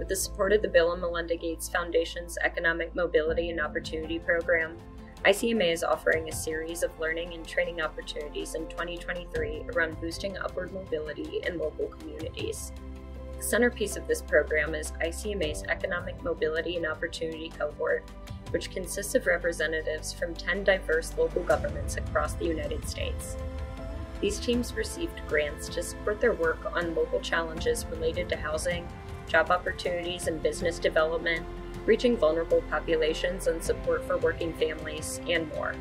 With the support of the Bill and Melinda Gates Foundation's Economic Mobility and Opportunity Program, ICMA is offering a series of learning and training opportunities in 2023 around boosting upward mobility in local communities. The centerpiece of this program is ICMA's Economic Mobility and Opportunity Cohort, which consists of representatives from 10 diverse local governments across the United States. These teams received grants to support their work on local challenges related to housing, job opportunities and business development, reaching vulnerable populations and support for working families, and more.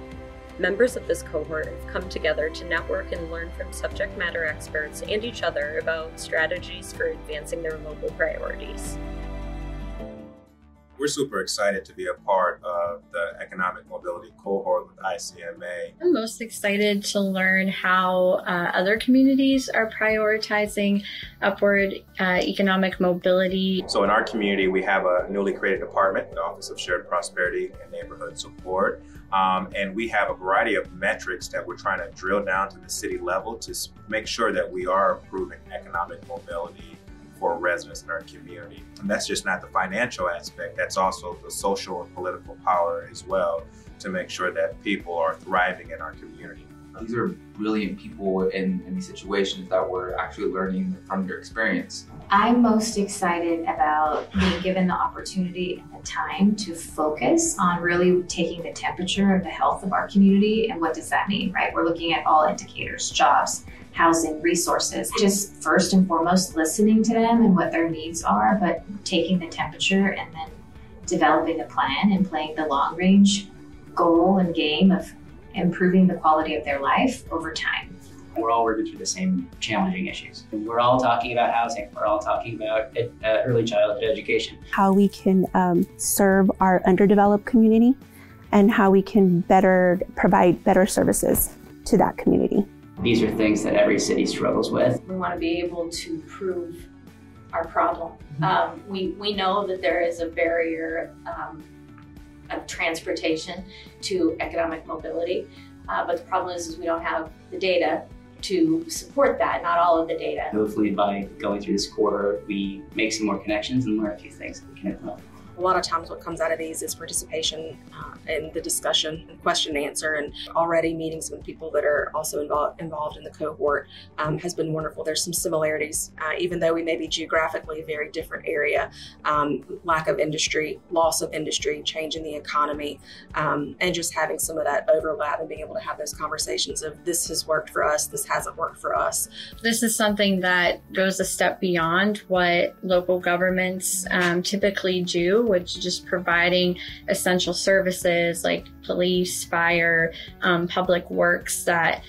Members of this cohort have come together to network and learn from subject matter experts and each other about strategies for advancing their local priorities. We're super excited to be a part of the Economic Mobility Cohort with ICMA. I'm most excited to learn how other communities are prioritizing upward economic mobility. So in our community, we have a newly created department, the Office of Shared Prosperity and Neighborhood Support. And we have a variety of metrics that we're trying to drill down to the city level to make sure that we are improving economic mobility for residents in our community. And that's just not the financial aspect, that's also the social and political power as well, to make sure that people are thriving in our community. These are brilliant people in these situations that we're actually learning from their experience. I'm most excited about being given the opportunity and the time to focus on really taking the temperature of the health of our community. And what does that mean, right? We're looking at all indicators, jobs, housing, resources, just first and foremost listening to them and what their needs are, but taking the temperature and then developing a plan and playing the long range goal and game of improving the quality of their life over time. We're all working through the same challenging issues. We're all talking about housing. We're all talking about early childhood education. How we can serve our underdeveloped community and how we can provide better services to that community. These are things that every city struggles with. We want to be able to prove our problem. We know that there is a barrier of transportation to economic mobility, but the problem is we don't have the data to support that, not all of the data. Hopefully by going through this quarter, we make some more connections and learn a few things that we can implement. A lot of times what comes out of these is participation in the discussion and question and answer, and already meetings with people that are also involved in the cohort has been wonderful. There's some similarities, even though we may be geographically a very different area. Lack of industry, loss of industry, change in the economy, and just having some of that overlap and being able to have those conversations of this has worked for us, this hasn't worked for us. This is something that goes a step beyond what local governments typically do, which is just providing essential services like police, fire, public works that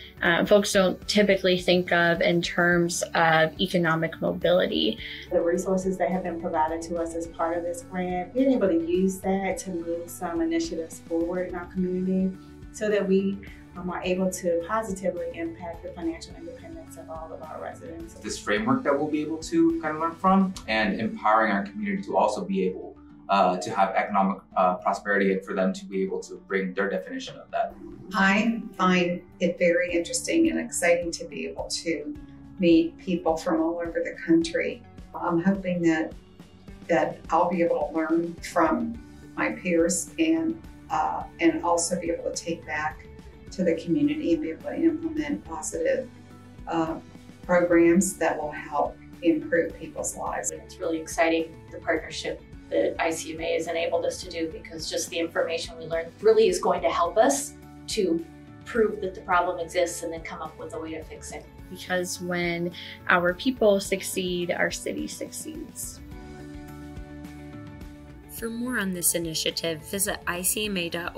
folks don't typically think of in terms of economic mobility. The resources that have been provided to us as part of this grant, being able to use that to move some initiatives forward in our community so that we are able to positively impact the financial independence of all of our residents. This framework that we'll be able to kind of learn from, and empowering our community to also be able to have economic prosperity, and for them to be able to bring their definition of that. I find it very interesting and exciting to be able to meet people from all over the country. I'm hoping that I'll be able to learn from my peers and also be able to take back to the community and be able to implement positive programs that will help improve people's lives. It's really exciting, the partnership that ICMA has enabled us to do, because just the information we learn really is going to help us to prove that the problem exists and then come up with a way to fix it. Because when our people succeed, our city succeeds. For more on this initiative, visit icma.org/EMO.